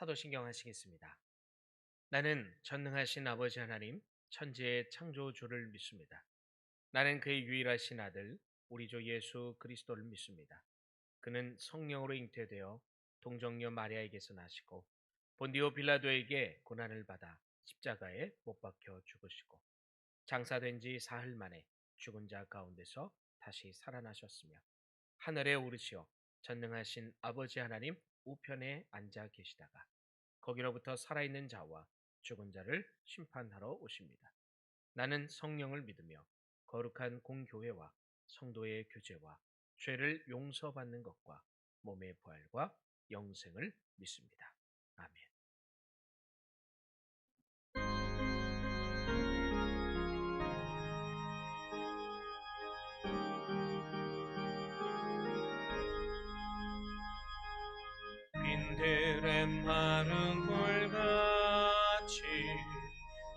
사도신경 하시겠습니다. 나는 전능하신 아버지 하나님, 천지의 창조주를 믿습니다. 나는 그의 유일하신 아들, 우리 주 예수 그리스도를 믿습니다. 그는 성령으로 잉태되어 동정녀 마리아에게서 나시고 본디오 빌라도에게 고난을 받아 십자가에 못 박혀 죽으시고 장사된 지 사흘 만에 죽은 자 가운데서 다시 살아나셨으며 하늘에 오르시어 전능하신 아버지 하나님 우편에 앉아 계시다가 거기로부터 살아있는 자와 죽은 자를 심판하러 오십니다. 나는 성령을 믿으며 거룩한 공교회와 성도의 교제와 죄를 용서받는 것과 몸의 부활과 영생을 믿습니다. 아멘. 빈들의 마른 돌같이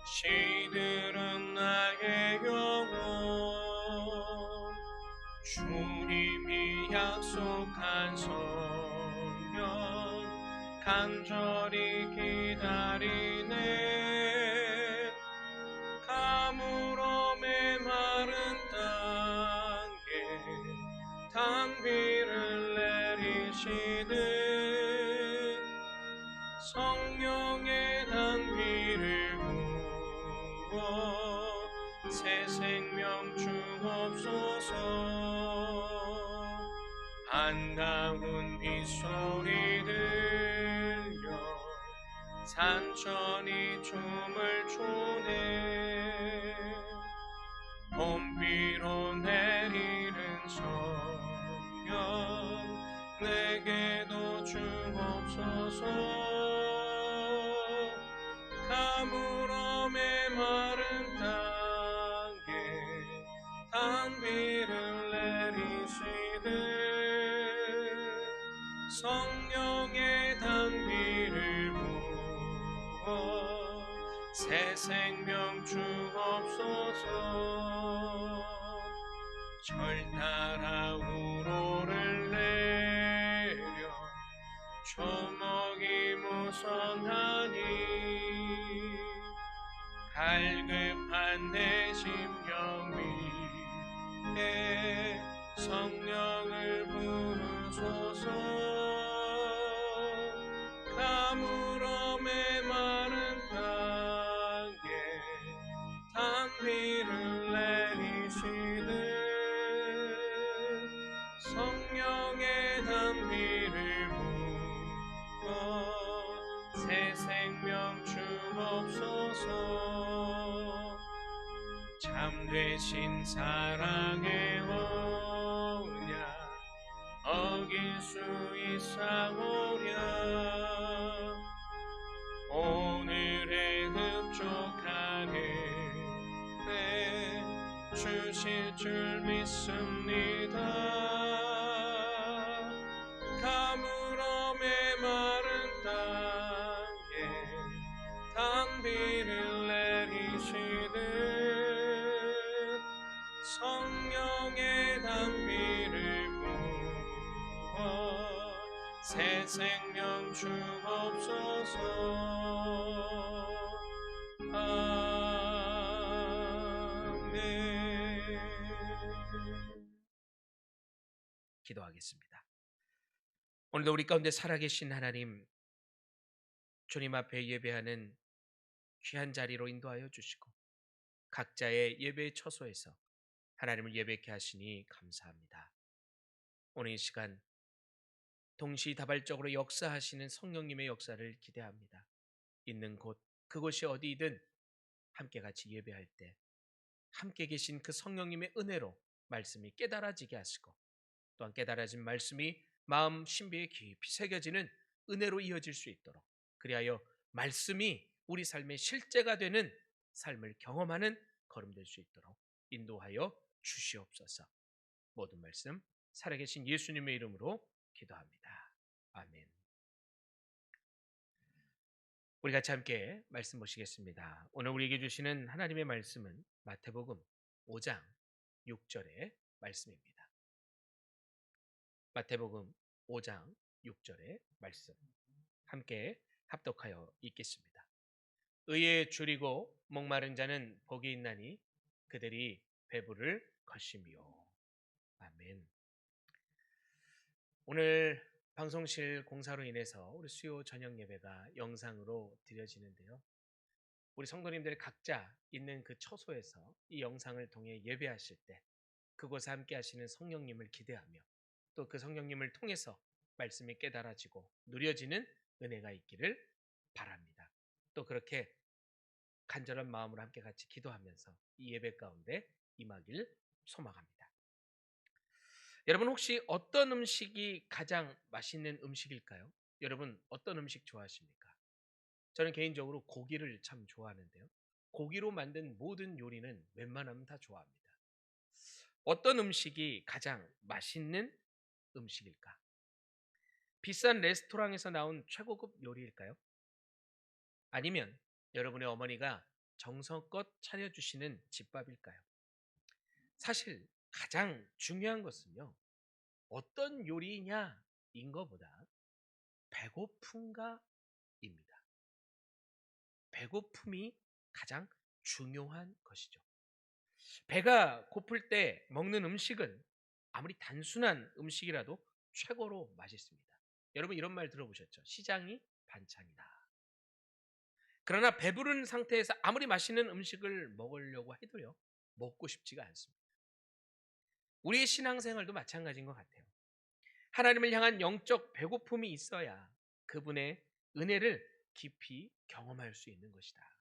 시들은 나의 영혼 주님이 약속한 성령 간절히 기다리네 가물어 메마른 땅에 단비를 내리시듯 성령의 단비를 부어 새 생명 주옵소서 한가운 빗소리 들려 산천이 춤을 추네 봄비로 내리는 성령 내게도 주옵소서 가물어 메마른 땅에 단비를 내리시듯 성령의 단비를 부어 새 생명 주옵소서 절 따라 우로를 내려 초목이 무성하니 갈급한 내 심령 위에 성령을 부르소서 가물어 메마른 땅에 단비를 내리시듯 성령의 단비를 부어 새 생명 주옵소서 참되신 사랑의 언약 어길 수 있사오랴 오늘의 흡족한 은혜 주실 줄 믿습니다 가물어 메마른 땅에 단비를 내리시듯 성령의 단비를 부어 새 생명 주옵소서 아멘. 기도하겠습니다. 오늘도 우리 가운데 살아계신 하나님, 주님 앞에 예배하는 귀한 자리로 인도하여 주시고 각자의 예배의 처소에서 하나님을 예배케 하시니 감사합니다. 오늘 이 시간 동시다발적으로 역사하시는 성령님의 역사를 기대합니다. 있는 곳 그곳이 어디이든 함께 같이 예배할 때 함께 계신 그 성령님의 은혜로 말씀이 깨달아지게 하시고 또한 깨달아진 말씀이 마음 신비에 깊이 새겨지는 은혜로 이어질 수 있도록 그리하여 말씀이 우리 삶의 실제가 되는 삶을 경험하는 걸음 될 수 있도록 인도하여 주시옵소서. 모든 말씀 살아계신 예수님의 이름으로 기도합니다. 아멘. 우리 같이 함께 말씀 보시겠습니다. 오늘 우리에게 주시는 하나님의 말씀은 마태복음 5장 6절의 말씀입니다. 마태복음 5장 6절의 말씀 함께 합독하여 읽겠습니다. 의에 줄이고 목마른 자는 복이 있나니 그들이 배부를 것이며. 아멘. 오늘 방송실 공사로 인해서 우리 수요 저녁 예배가 영상으로 드려지는데요. 우리 성도님들 각자 있는 그 처소에서 이 영상을 통해 예배하실 때 그곳에 함께 하시는 성령님을 기대하며 또 그 성령님을 통해서 말씀이 깨달아지고 누려지는 은혜가 있기를 바랍니다. 또 그렇게 간절한 마음으로 함께 같이 기도하면서 이 예배 가운데 임하길 소망합니다. 여러분 혹시 어떤 음식이 가장 맛있는 음식일까요? 여러분 어떤 음식 좋아하십니까? 저는 개인적으로 고기를 참 좋아하는데요. 고기로 만든 모든 요리는 웬만하면 다 좋아합니다. 어떤 음식이 가장 맛있는 음식일까? 비싼 레스토랑에서 나온 최고급 요리일까요? 아니면 여러분의 어머니가 정성껏 차려주시는 집밥일까요? 사실 가장 중요한 것은요, 어떤 요리냐인 것보다 배고픈가입니다. 배고픔이 가장 중요한 것이죠. 배가 고플 때 먹는 음식은 아무리 단순한 음식이라도 최고로 맛있습니다. 여러분 이런 말 들어보셨죠? 시장이 반찬이다. 그러나 배부른 상태에서 아무리 맛있는 음식을 먹으려고 해도요, 먹고 싶지가 않습니다. 우리의 신앙생활도 마찬가지인 것 같아요. 하나님을 향한 영적 배고픔이 있어야 그분의 은혜를 깊이 경험할 수 있는 것이다.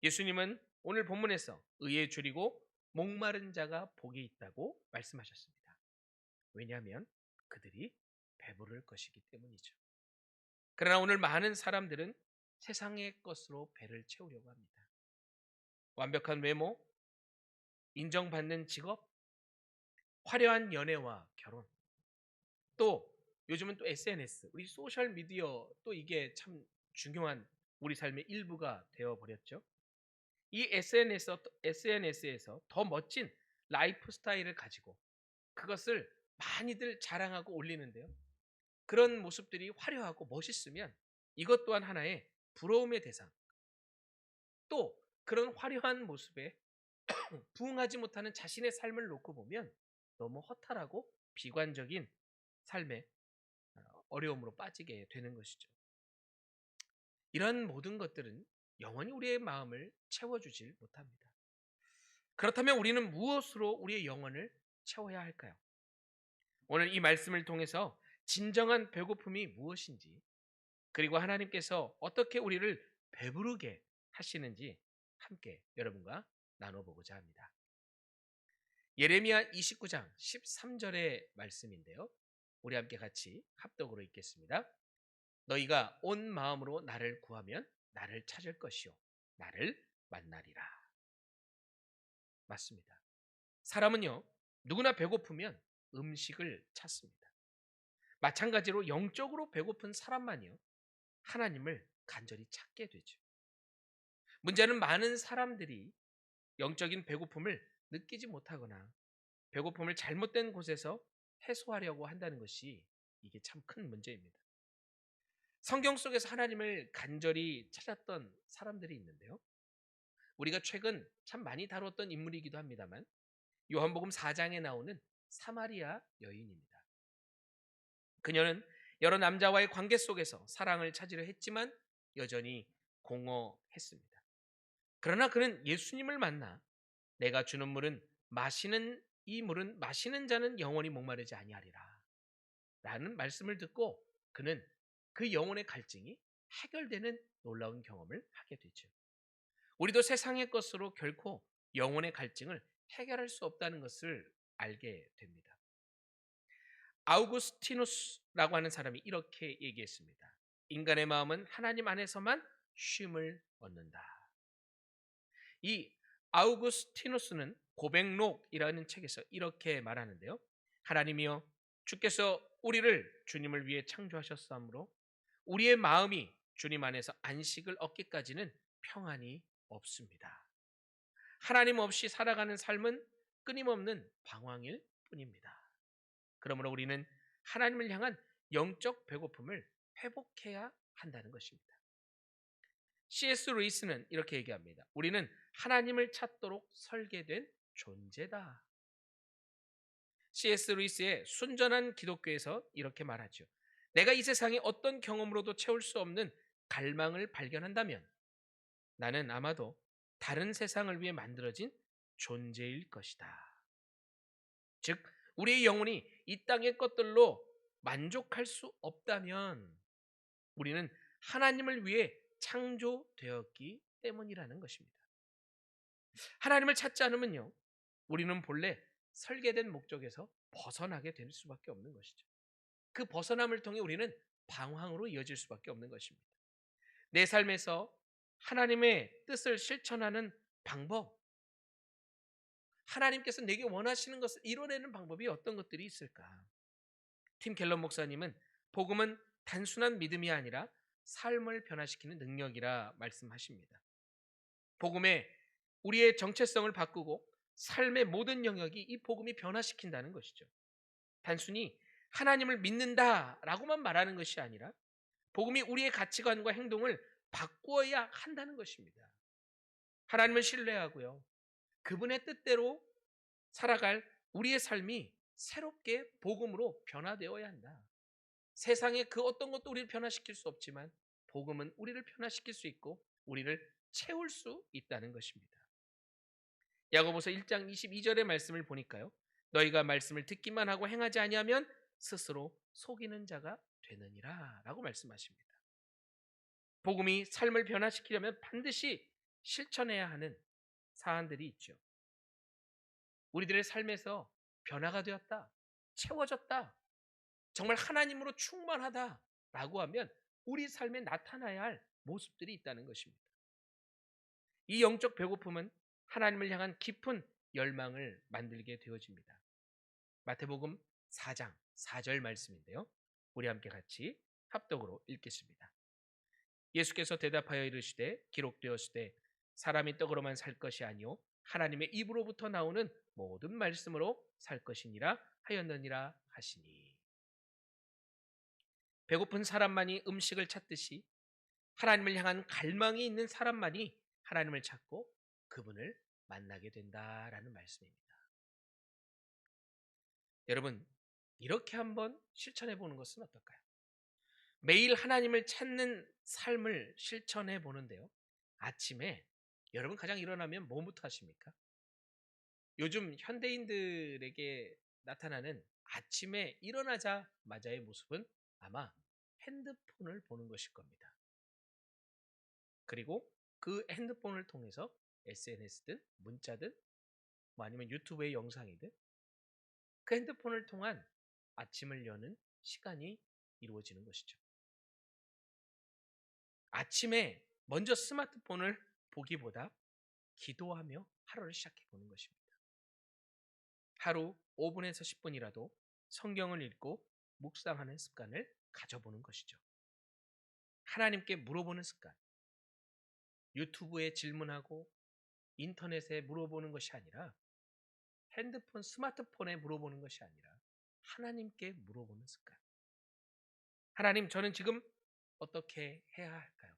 예수님은 오늘 본문에서 의에 줄이고 목마른 자가 복이 있다고 말씀하셨습니다. 왜냐하면 그들이 배부를 것이기 때문이죠. 그러나 오늘 많은 사람들은 세상의 것으로 배를 채우려고 합니다. 완벽한 외모, 인정받는 직업, 화려한 연애와 결혼, 또 요즘은 또 SNS, 우리 소셜 미디어 또 이게 참 중요한 우리 삶의 일부가 되어 버렸죠. 이 SNS에서 더 멋진 라이프 스타일을 가지고 그것을 많이들 자랑하고 올리는데요. 그런 모습들이 화려하고 멋있으면 이것 또한 하나의 부러움의 대상. 또 그런 화려한 모습에 부응하지 못하는 자신의 삶을 놓고 보면 너무 허탈하고 비관적인 삶의 어려움으로 빠지게 되는 것이죠. 이런 모든 것들은 영원히 우리의 마음을 채워주질 못합니다. 그렇다면 우리는 무엇으로 우리의 영혼을 채워야 할까요? 오늘 이 말씀을 통해서 진정한 배고픔이 무엇인지, 그리고 하나님께서 어떻게 우리를 배부르게 하시는지 함께 여러분과 나눠보고자 합니다. 예레미야 29장 13절의 말씀인데요. 우리 함께 같이 합독으로 읽겠습니다. 너희가 온 마음으로 나를 구하면 나를 찾을 것이요 나를 만나리라. 맞습니다. 사람은요, 누구나 배고프면 음식을 찾습니다. 마찬가지로 영적으로 배고픈 사람만이요, 하나님을 간절히 찾게 되죠. 문제는 많은 사람들이 영적인 배고픔을 느끼지 못하거나 배고픔을 잘못된 곳에서 해소하려고 한다는 것이 이게 참 큰 문제입니다. 성경 속에서 하나님을 간절히 찾았던 사람들이 있는데요. 우리가 최근 참 많이 다뤘던 인물이기도 합니다만 요한복음 4장에 나오는 사마리아 여인입니다. 그녀는 여러 남자와의 관계 속에서 사랑을 찾으려 했지만 여전히 공허했습니다. 그러나 그는 예수님을 만나 내가 주는 물은 이 물은 마시는 자는 영원히 목마르지 아니하리라 라는 말씀을 듣고 그는 그 영혼의 갈증이 해결되는 놀라운 경험을 하게 되죠. 우리도 세상의 것으로 결코 영혼의 갈증을 해결할 수 없다는 것을 알게 됩니다. 아우구스티누스라고 하는 사람이 이렇게 얘기했습니다. 인간의 마음은 하나님 안에서만 쉼을 얻는다. 이 아우구스티누스는 고백록이라는 책에서 이렇게 말하는데요. 하나님이여, 주께서 우리를 주님을 위해 창조하셨으므로 우리의 마음이 주님 안에서 안식을 얻기까지는 평안이 없습니다. 하나님 없이 살아가는 삶은 끊임없는 방황일 뿐입니다. 그러므로 우리는 하나님을 향한 영적 배고픔을 회복해야 한다는 것입니다. C.S. 루이스는 이렇게 얘기합니다. 우리는 하나님을 찾도록 설계된 존재다. C.S. 루이스의 순전한 기독교에서 이렇게 말하죠. 내가 이 세상의 어떤 경험으로도 채울 수 없는 갈망을 발견한다면 나는 아마도 다른 세상을 위해 만들어진 존재일 것이다. 즉, 우리의 영혼이 이 땅의 것들로 만족할 수 없다면 우리는 하나님을 위해 창조되었기 때문이라는 것입니다. 하나님을 찾지 않으면요, 우리는 본래 설계된 목적에서 벗어나게 될 수밖에 없는 것이죠. 그 벗어남을 통해 우리는 방황으로 이어질 수밖에 없는 것입니다. 내 삶에서 하나님의 뜻을 실천하는 방법, 하나님께서 내게 원하시는 것을 이뤄내는 방법이 어떤 것들이 있을까? 팀 켈러 목사님은 복음은 단순한 믿음이 아니라 삶을 변화시키는 능력이라 말씀하십니다. 복음에 우리의 정체성을 바꾸고 삶의 모든 영역이 이 복음이 변화시킨다는 것이죠. 단순히 하나님을 믿는다라고만 말하는 것이 아니라 복음이 우리의 가치관과 행동을 바꾸어야 한다는 것입니다. 하나님을 신뢰하고요, 그분의 뜻대로 살아갈 우리의 삶이 새롭게 복음으로 변화되어야 한다. 세상의 그 어떤 것도 우리를 변화시킬 수 없지만 복음은 우리를 변화시킬 수 있고 우리를 채울 수 있다는 것입니다. 야고보서 1장 22절의 말씀을 보니까요, 너희가 말씀을 듣기만 하고 행하지 아니하면 스스로 속이는 자가 되느니라 라고 말씀하십니다. 복음이 삶을 변화시키려면 반드시 실천해야 하는 사안들이 있죠. 우리들의 삶에서 변화가 되었다, 채워졌다, 정말 하나님으로 충만하다라고 하면 우리 삶에 나타나야 할 모습들이 있다는 것입니다. 이 영적 배고픔은 하나님을 향한 깊은 열망을 만들게 되어집니다. 마태복음 4장 4절 말씀인데요, 우리 함께 같이 합독으로 읽겠습니다. 예수께서 대답하여 이르시되 기록되었으되 사람이 떡으로만 살 것이 아니요 하나님의 입으로부터 나오는 모든 말씀으로 살 것이니라 하였느니라 하시니. 배고픈 사람만이 음식을 찾듯이 하나님을 향한 갈망이 있는 사람만이 하나님을 찾고 그분을 만나게 된다라는 말씀입니다. 여러분, 이렇게 한번 실천해 보는 것은 어떨까요? 매일 하나님을 찾는 삶을 실천해 보는데요, 아침에 여러분 가장 일어나면 뭐부터 하십니까? 요즘 현대인들에게 나타나는 아침에 일어나자마자의 모습은 아마 핸드폰을 보는 것일 겁니다. 그리고 그 핸드폰을 통해서 SNS든 문자든 뭐 아니면 유튜브의 영상이든 그 핸드폰을 통한 아침을 여는 시간이 이루어지는 것이죠. 아침에 먼저 스마트폰을 보기보다 기도하며 하루를 시작해 보는 것입니다. 하루 5분에서 10분이라도 성경을 읽고 묵상하는 습관을 가져보는 것이죠. 하나님께 물어보는 습관, 유튜브에 질문하고 인터넷에 물어보는 것이 아니라 핸드폰, 스마트폰에 물어보는 것이 아니라 하나님께 물어보는 습관. 하나님, 저는 지금 어떻게 해야 할까요?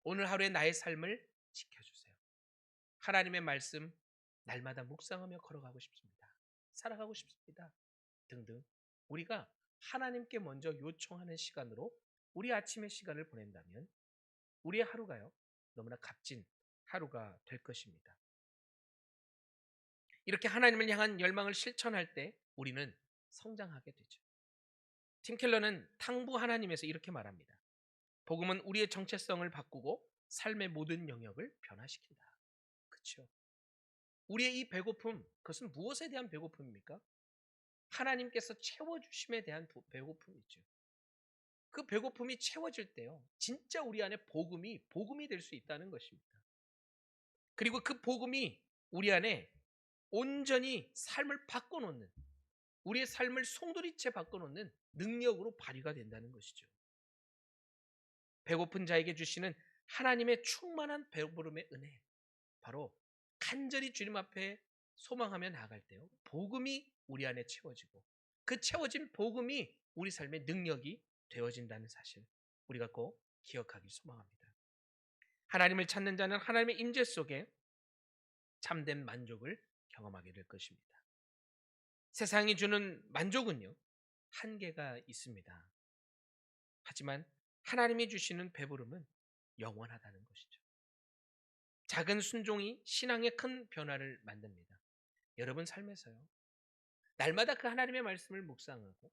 오늘 하루의 나의 삶을 지켜주세요. 하나님의 말씀 날마다 묵상하며 걸어가고 싶습니다. 살아가고 싶습니다. 등등 우리가 하나님께 먼저 요청하는 시간으로 우리 아침의 시간을 보낸다면 우리의 하루가요, 너무나 값진 하루가 될 것입니다. 이렇게 하나님을 향한 열망을 실천할 때 우리는 성장하게 되죠. 팀 켈러는 탕부 하나님에서 이렇게 말합니다. 복음은 우리의 정체성을 바꾸고 삶의 모든 영역을 변화시킨다. 그렇죠? 우리의 이 배고픔, 그것은 무엇에 대한 배고픔입니까? 하나님께서 채워주심에 대한 배고픔이죠. 그 배고픔이 채워질 때요, 진짜 우리 안에 복음이 될 수 있다는 것입니다. 그리고 그 복음이 우리 안에 온전히 삶을 바꿔놓는, 우리의 삶을 송두리째 바꿔놓는 능력으로 발휘가 된다는 것이죠. 배고픈 자에게 주시는 하나님의 충만한 배부름의 은혜, 바로 간절히 주님 앞에 소망하며 나아갈 때요, 복음이 우리 안에 채워지고 그 채워진 복음이 우리 삶의 능력이 되어진다는 사실, 우리가 꼭 기억하길 소망합니다. 하나님을 찾는 자는 하나님의 임재 속에 참된 만족을 경험하게 될 것입니다. 세상이 주는 만족은요, 한계가 있습니다. 하지만 하나님이 주시는 배부름은 영원하다는 것이죠. 작은 순종이 신앙의 큰 변화를 만듭니다. 여러분 삶에서요, 날마다 그 하나님의 말씀을 묵상하고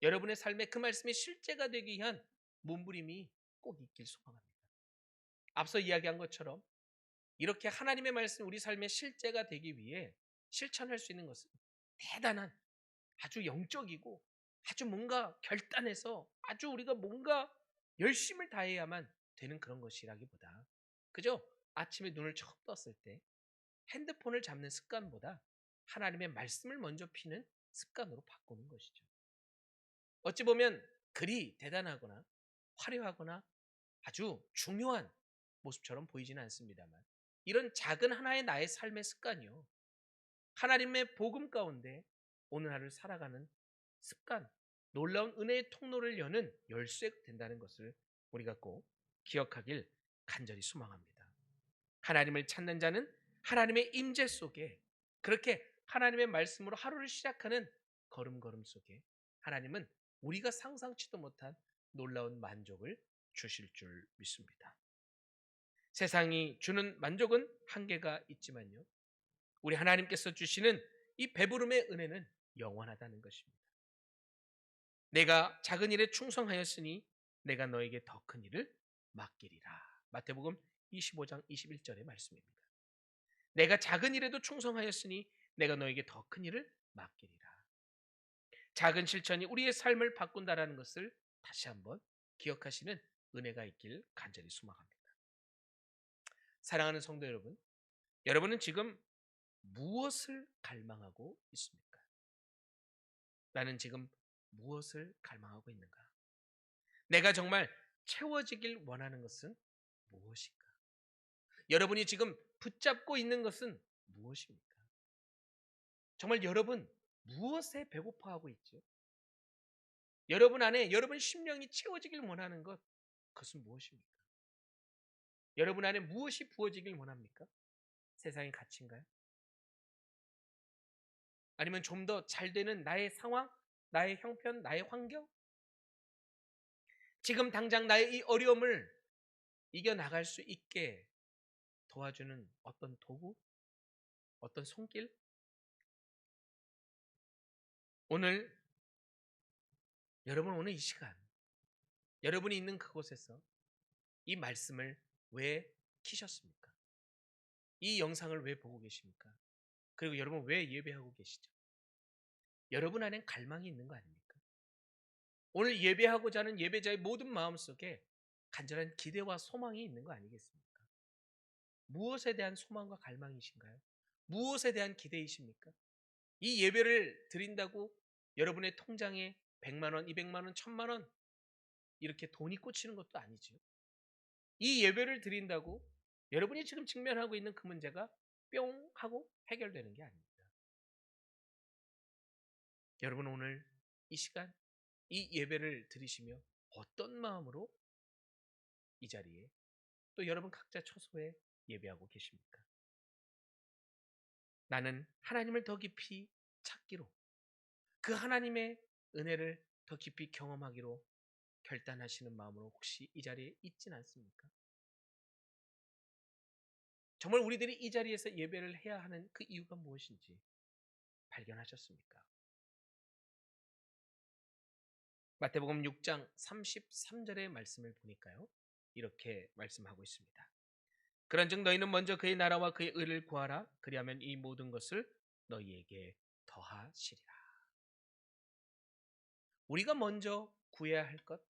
여러분의 삶에 그 말씀이 실제가 되기 위한 몸부림이 꼭 있길 소망합니다. 앞서 이야기한 것처럼 이렇게 하나님의 말씀이 우리 삶의 실제가 되기 위해 실천할 수 있는 것은 대단한, 아주 영적이고 아주 뭔가 결단해서 아주 우리가 뭔가 열심을 다해야만 되는 그런 것이라기보다, 그죠? 아침에 눈을 처음 떴을 때 핸드폰을 잡는 습관보다 하나님의 말씀을 먼저 피는 습관으로 바꾸는 것이죠. 어찌 보면 그리 대단하거나 화려하거나 아주 중요한 모습처럼 보이지는 않습니다만, 이런 작은 하나의 나의 삶의 습관이요, 하나님의 복음 가운데 오늘 하루를 살아가는 습관, 놀라운 은혜의 통로를 여는 열쇠가 된다는 것을 우리가 꼭 기억하길 간절히 소망합니다. 하나님을 찾는 자는 하나님의 임재 속에, 그렇게 하나님의 말씀으로 하루를 시작하는 걸음걸음 속에 하나님은 우리가 상상치도 못한 놀라운 만족을 주실 줄 믿습니다. 세상이 주는 만족은 한계가 있지만요, 우리 하나님께서 주시는 이 배부름의 은혜는 영원하다는 것입니다. 내가 작은 일에 충성하였으니 내가 너에게 더 큰 일을 맡기리라. 마태복음 25장 21절의 말씀입니다. 내가 작은 일에도 충성하였으니 내가 너에게 더 큰 일을 맡기리라. 작은 실천이 우리의 삶을 바꾼다라는 것을 다시 한번 기억하시는 은혜가 있길 간절히 소망합니다. 사랑하는 성도 여러분, 여러분은 지금 무엇을 갈망하고 있습니까? 나는 지금 무엇을 갈망하고 있는가? 내가 정말 채워지길 원하는 것은 무엇인가? 여러분이 지금 붙잡고 있는 것은 무엇입니까? 정말 여러분 무엇에 배고파하고 있죠? 여러분 안에 여러분 심령이 채워지길 원하는 것, 그것은 무엇입니까? 여러분 안에 무엇이 부어지길 원합니까? 세상의 가치인가요? 아니면 좀 더 잘 되는 나의 상황, 나의 형편, 나의 환경? 지금 당장 나의 이 어려움을 이겨나갈 수 있게 도와주는 어떤 도구? 어떤 손길? 오늘, 여러분 오늘 이 시간, 여러분이 있는 그곳에서 이 말씀을 왜 키셨습니까? 이 영상을 왜 보고 계십니까? 그리고 여러분 왜 예배하고 계시죠? 여러분 안엔 갈망이 있는 거 아닙니까? 오늘 예배하고자 하는 예배자의 모든 마음속에 간절한 기대와 소망이 있는 거 아니겠습니까? 무엇에 대한 소망과 갈망이신가요? 무엇에 대한 기대이십니까? 이 예배를 드린다고 여러분의 통장에 100만 원, 200만 원, 1000만 원 이렇게 돈이 꽂히는 것도 아니죠. 이 예배를 드린다고 여러분이 지금 직면하고 있는 그 문제가 뿅 하고 해결되는 게 아닙니다. 여러분 오늘 이 시간 이 예배를 드리시며 어떤 마음으로 이 자리에 또 여러분 각자 처소에 예배하고 계십니까? 나는 하나님을 더 깊이 찾기로, 그 하나님의 은혜를 더 깊이 경험하기로 결단하시는 마음으로 혹시 이 자리에 있진 않습니까? 정말 우리들이 이 자리에서 예배를 해야 하는 그 이유가 무엇인지 발견하셨습니까? 마태복음 6장 33절의 말씀을 보니까요, 이렇게 말씀하고 있습니다. 그런즉 너희는 먼저 그의 나라와 그의 의를 구하라. 그리하면 이 모든 것을 너희에게 더하시리라. 우리가 먼저 구해야 할 것,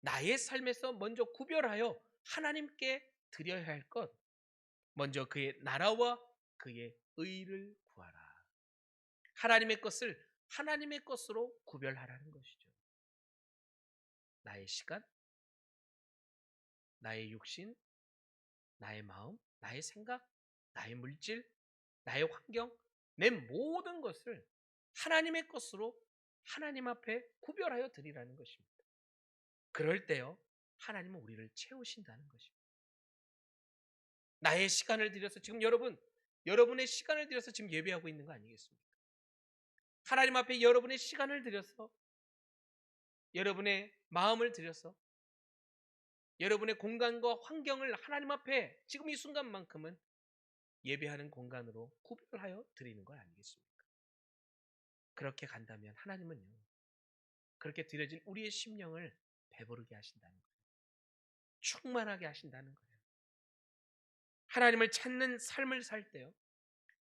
나의 삶에서 먼저 구별하여 하나님께 드려야 할 것, 먼저 그의 나라와 그의 의를 구하라. 하나님의 것을 하나님의 것으로 구별하라는 것이죠. 나의 시간, 나의 육신, 나의 마음, 나의 생각, 나의 물질, 나의 환경, 내 모든 것을 하나님의 것으로 하나님 앞에 구별하여 드리라는 것입니다. 그럴 때요, 하나님은 우리를 채우신다는 것입니다. 나의 시간을 들여서 지금 여러분의 시간을 들여서 지금 예배하고 있는 거 아니겠습니까? 하나님 앞에 여러분의 시간을 들여서 여러분의 마음을 들여서 여러분의 공간과 환경을 하나님 앞에 지금 이 순간만큼은 예배하는 공간으로 구별하여 드리는 것 아니겠습니까? 그렇게 간다면 하나님은요, 그렇게 드려진 우리의 심령을 배부르게 하신다는 거예요. 충만하게 하신다는 거예요. 하나님을 찾는 삶을 살 때요,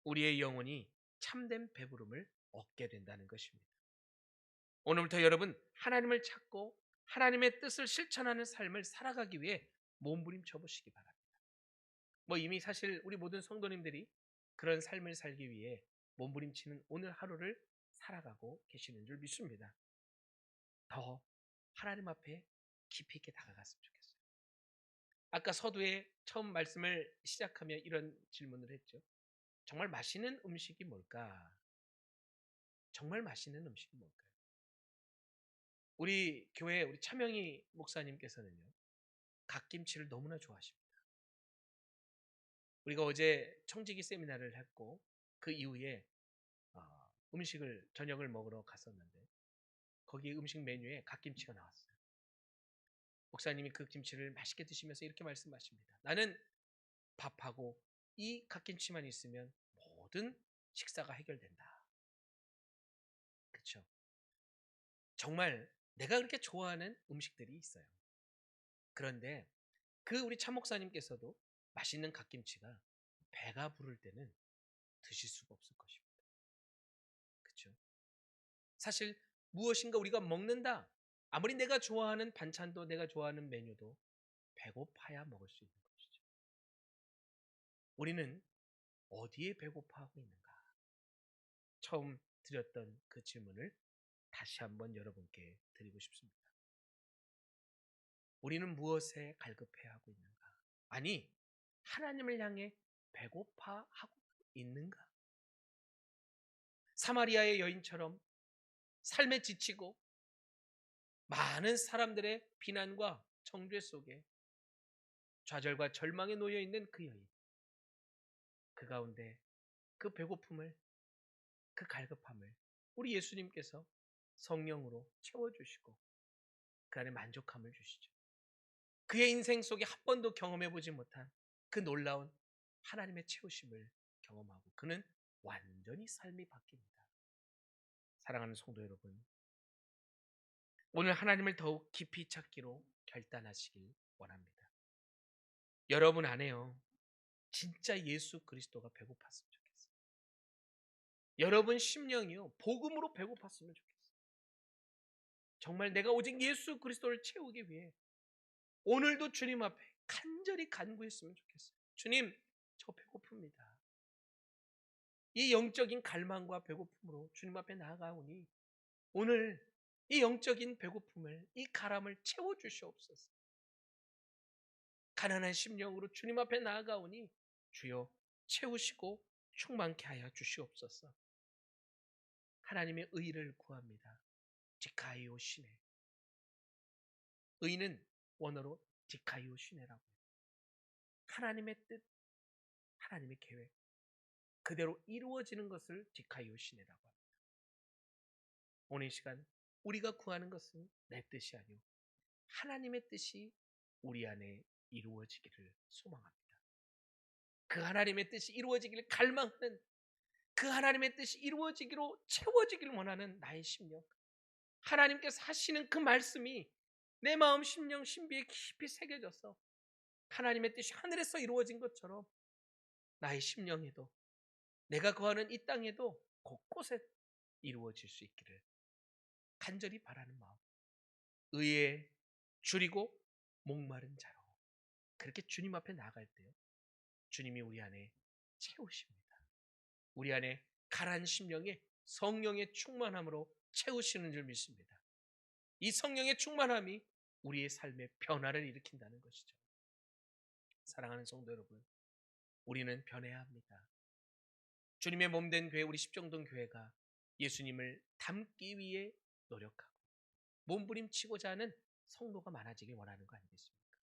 우리의 영혼이 참된 배부름을 얻게 된다는 것입니다. 오늘부터 여러분 하나님을 찾고 하나님의 뜻을 실천하는 삶을 살아가기 위해 몸부림쳐 보시기 바랍니다. 이미 사실 우리 모든 성도님들이 그런 삶을 살기 위해 몸부림치는 오늘 하루를 살아가고 계시는 줄 믿습니다. 더 하나님 앞에 깊이 있게 다가갔으면 좋겠어요. 아까 서두에 처음 말씀을 시작하며 이런 질문을 했죠. 정말 맛있는 음식이 뭘까? 정말 맛있는 음식이 뭘까요? 우리 교회 우리 차명희 목사님께서는요, 갓김치를 너무나 좋아하십니다. 우리가 어제 청지기 세미나를 했고 그 이후에 저녁을 먹으러 갔었는데 거기 음식 메뉴에 갓김치가 나왔어요. 목사님이 그 김치를 맛있게 드시면서 이렇게 말씀하십니다. 나는 밥하고 이 갓김치만 있으면 모든 식사가 해결된다. 그렇죠? 정말 내가 그렇게 좋아하는 음식들이 있어요. 그런데 그 우리 차 목사님께서도 맛있는 갓김치가 배가 부를 때는 드실 수가 없을 것입니다. 그렇죠? 사실 무엇인가 우리가 먹는다. 아무리 내가 좋아하는 반찬도 내가 좋아하는 메뉴도 배고파야 먹을 수 있는 것이죠. 우리는 어디에 배고파하고 있는가? 처음 드렸던 그 질문을 다시 한번 여러분께 드리고 싶습니다. 우리는 무엇에 갈급해야 하고 있는가? 아니, 하나님을 향해 배고파하고 있는가? 사마리아의 여인처럼 삶에 지치고 많은 사람들의 비난과 정죄 속에 좌절과 절망에 놓여 있는 그 여인. 그 가운데 그 배고픔을, 그 갈급함을 우리 예수님께서 성령으로 채워주시고 그 안에 만족함을 주시죠. 그의 인생 속에 한 번도 경험해보지 못한 그 놀라운 하나님의 채우심을 경험하고 그는 완전히 삶이 바뀝니다. 사랑하는 성도 여러분, 오늘 하나님을 더욱 깊이 찾기로 결단하시길 원합니다. 여러분 안에요, 진짜 예수 그리스도가 배고팠으면 좋겠어요. 여러분 심령이요, 복음으로 배고팠으면 좋겠어요. 정말 내가 오직 예수 그리스도를 채우기 위해 오늘도 주님 앞에 간절히 간구했으면 좋겠어요. 주님, 저 배고픕니다. 이 영적인 갈망과 배고픔으로 주님 앞에 나아가오니 오늘 이 영적인 배고픔을, 이 가람을 채워주시옵소서. 가난한 심령으로 주님 앞에 나아가오니 주여 채우시고 충만케 하여 주시옵소서. 하나님의 의를 구합니다. 디카이오 시네. 의는 원어로 디카이오 시네라고 해요. 하나님의 뜻, 하나님의 계획 그대로 이루어지는 것을 디카이오 시네라고 합니다. 오늘 이 시간 우리가 구하는 것은 내 뜻이 아니오 하나님의 뜻이 우리 안에 이루어지기를 소망합니다. 그 하나님의 뜻이 이루어지기를 갈망하는, 그 하나님의 뜻이 이루어지기로 채워지기를 원하는 나의 심령, 하나님께서 하시는 그 말씀이 내 마음 심령 신비에 깊이 새겨져서 하나님의 뜻이 하늘에서 이루어진 것처럼 나의 심령에도, 내가 거하는 이 땅에도 곳곳에 이루어질 수 있기를 간절히 바라는 마음, 의에 줄이고 목마른 자로 그렇게 주님 앞에 나아갈 때요, 주님이 우리 안에 채우십니다. 우리 안에 가라앉은 심령에 성령의 충만함으로 채우시는 줄 믿습니다. 이 성령의 충만함이 우리의 삶에 변화를 일으킨다는 것이죠. 사랑하는 성도 여러분, 우리는 변해야 합니다. 주님의 몸된 교회, 우리 십정동 교회가 예수님을 닮기 위해 노력하고 몸부림치고자 하는 성도가 많아지길 원하는 거 아니겠습니까?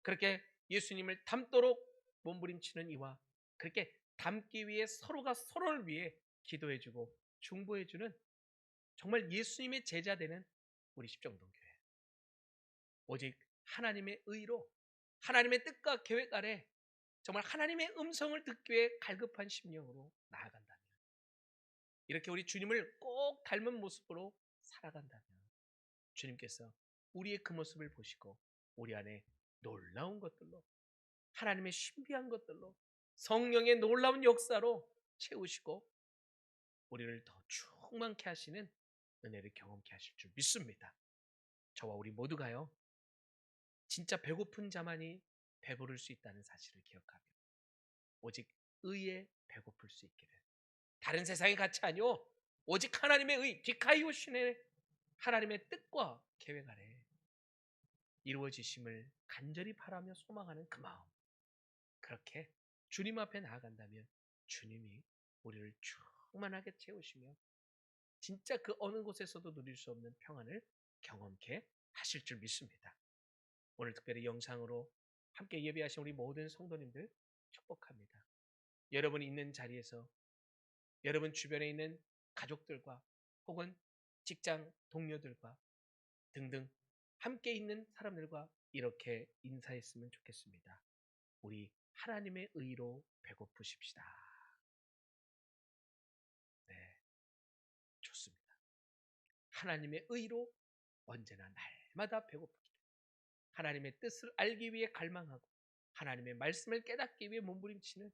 그렇게 예수님을 닮도록 몸부림치는 이와 그렇게 닮기 위해 서로가 서로를 위해 기도해주고 중보해주는 정말 예수님의 제자 되는 우리 십정동교회. 오직 하나님의 의로 하나님의 뜻과 계획 아래 정말 하나님의 음성을 듣기 위해 갈급한 심령으로 나아간다면, 이렇게 우리 주님을 꼭 닮은 모습으로 살아간다면 주님께서 우리의 그 모습을 보시고 우리 안에 놀라운 것들로, 하나님의 신비한 것들로, 성령의 놀라운 역사로 채우시고 우리를 더 충만케 하시는 은혜를 경험케 하실 줄 믿습니다. 저와 우리 모두가요, 진짜 배고픈 자만이 배부를 수 있다는 사실을 기억하며 오직 의에 배고플 수 있기를, 다른 세상의 가치 아니요 오직 하나님의 의, 디카이오신의 하나님의 뜻과 계획 아래 이루어지심을 간절히 바라며 소망하는 그 마음, 그렇게 주님 앞에 나아간다면 주님이 우리를 충만하게 채우시며 진짜 그 어느 곳에서도 누릴 수 없는 평안을 경험케 하실 줄 믿습니다. 오늘 특별히 영상으로 함께 예배하신 우리 모든 성도님들 축복합니다. 여러분이 있는 자리에서 여러분 주변에 있는 가족들과 혹은 직장 동료들과 등등 함께 있는 사람들과 이렇게 인사했으면 좋겠습니다. 우리 하나님의 의로 배고프십시다. 네, 좋습니다. 하나님의 의로 언제나 날마다 배고프기를, 하나님의 뜻을 알기 위해 갈망하고 하나님의 말씀을 깨닫기 위해 몸부림치는,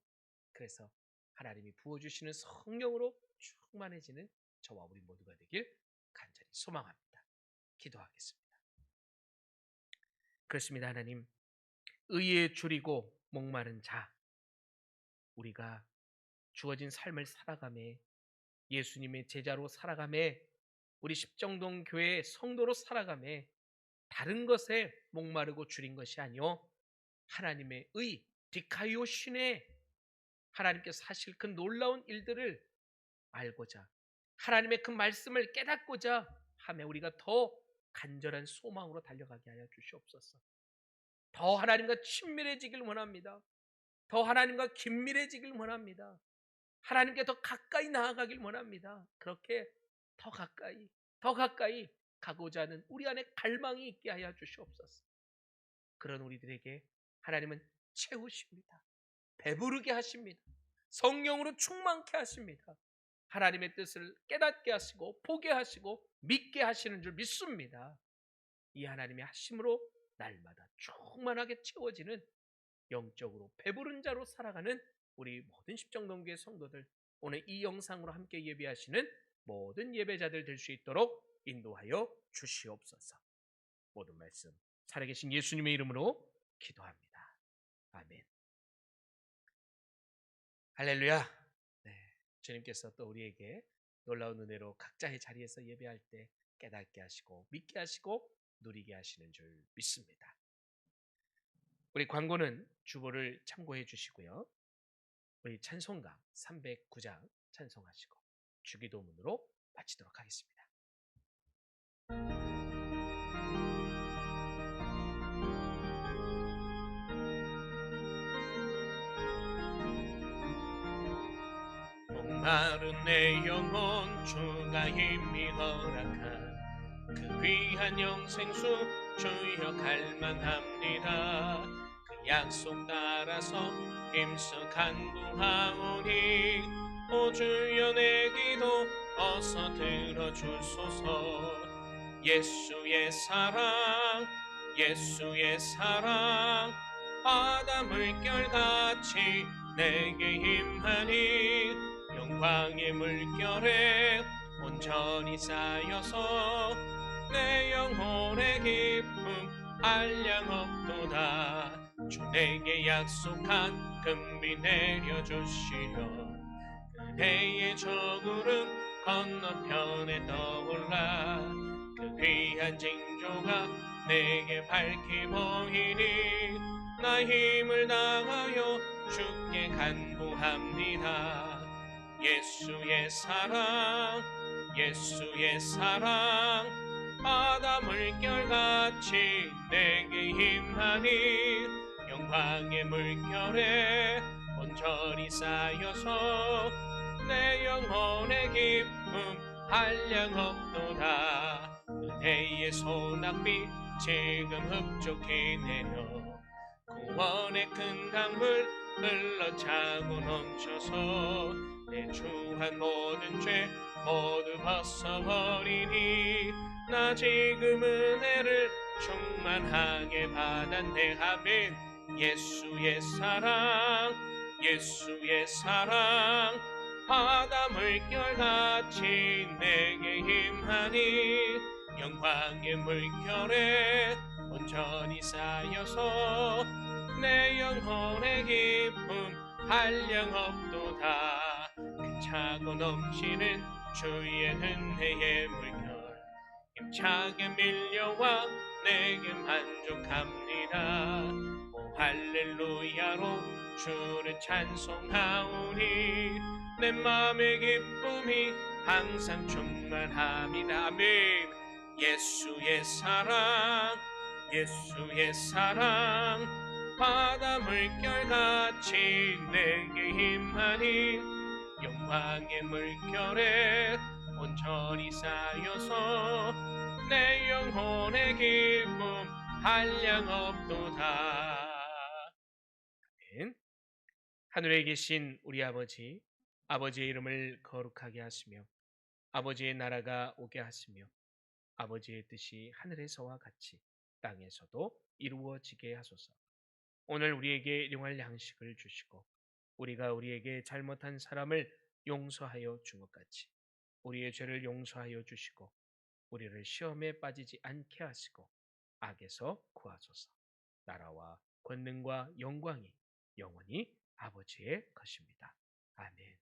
그래서 하나님이 부어주시는 성령으로 충만해지는 저와 우리 모두가 되길 간절히 소망합니다. 기도하겠습니다. 그렇습니다. 하나님, 의에 줄이고 목마른 자, 우리가 주어진 삶을 살아가매 예수님의 제자로 살아가매 우리 십정동 교회의 성도로 살아가매 다른 것에 목마르고 줄인 것이 아니요 하나님의 의, 디카이오신의 하나님께서 하실 그 놀라운 일들을 알고자 하나님의 그 말씀을 깨닫고자 하며 우리가 더 간절한 소망으로 달려가게 하여 주시옵소서. 더 하나님과 친밀해지길 원합니다. 더 하나님과 긴밀해지길 원합니다. 하나님께 더 가까이 나아가길 원합니다. 그렇게 더 가까이 가고자 하는 우리 안에 갈망이 있게 하여 주시옵소서. 그런 우리들에게 하나님은 채우십니다. 배부르게 하십니다. 성령으로 충만케 하십니다. 하나님의 뜻을 깨닫게 하시고 보게 하시고 믿게 하시는 줄 믿습니다. 이 하나님의 하심으로 날마다 충만하게 채워지는 영적으로 배부른 자로 살아가는 우리 모든 십정동교회 성도들, 오늘 이 영상으로 함께 예배하시는 모든 예배자들 될 수 있도록 인도하여 주시옵소서. 모든 말씀 살아계신 예수님의 이름으로 기도합니다. 아멘. 할렐루야. 네, 주님께서 또 우리에게 놀라운 은혜로 각자의 자리에서 예배할 때 깨닫게 하시고 믿게 하시고 누리게 하시는 줄 믿습니다. 우리 광고는 주보를 참고해 주시고요. 우리 찬송가 309장 찬송하시고 주기도문으로 마치도록 하겠습니다. 목마른 내 영혼 주가 힘이 허락한 그 귀한 영생수 주여 갈망합니다. 그 약속 따라서 힘써 간구하오니 오 주여 내 기도 어서 들어주소서. 예수의 사랑 예수의 사랑 바다 물결같이 내게 임하니 영광의 물결에 온전히 쌓여서 내 영혼의 기쁨 한량없도다. 주 내게 약속한 금비 내려주시려 그대의 저 구름 건너편에 떠올라 그 귀한 징조가 내게 밝히 보이니 나 힘을 다하여 주께 간구합니다. 예수의 사랑 예수의 사랑 바다 물결같이 내게 임하니 영광의 물결에 온전히 쌓여서 내 영혼의 기쁨 한량없도다. 은혜의 소낙비 지금 흡족히 내려 구원의 큰 강물 흘러차고 넘쳐서 내 주한 모든 죄 모두 벗어버리니 나 지금 은혜를 충만하게 받았네. 아멘. 예수의 사랑 예수의 사랑 바다 물결같이 내게 임하니 영광의 물결에 온전히 쌓여서 내 영혼의 기쁨 한량없도다. 그 차고 넘치는 주의 은혜의 물결 힘차게 밀려와 내게 만족합니다. 오 할렐루야로 주를 찬송하오니 내 맘의 기쁨이 항상 충만합니다. 아멘. 예수의 사랑 예수의 사랑 바다 물결같이 내게 임하니 영광의 물결에 온전히 쌓여서 내 영혼의 기쁨 한량없도다. 아멘. 하늘에 계신 우리 아버지, 아버지의 이름을 거룩하게 하시며 아버지의 나라가 오게 하시며 아버지의 뜻이 하늘에서와 같이 땅에서도 이루어지게 하소서. 오늘 우리에게 일용할 양식을 주시고 우리가 우리에게 잘못한 사람을 용서하여 준 것 같이 우리의 죄를 용서하여 주시고 우리를 시험에 빠지지 않게 하시고 악에서 구하소서. 나라와 권능과 영광이 영원히 아버지의 것입니다. 아멘.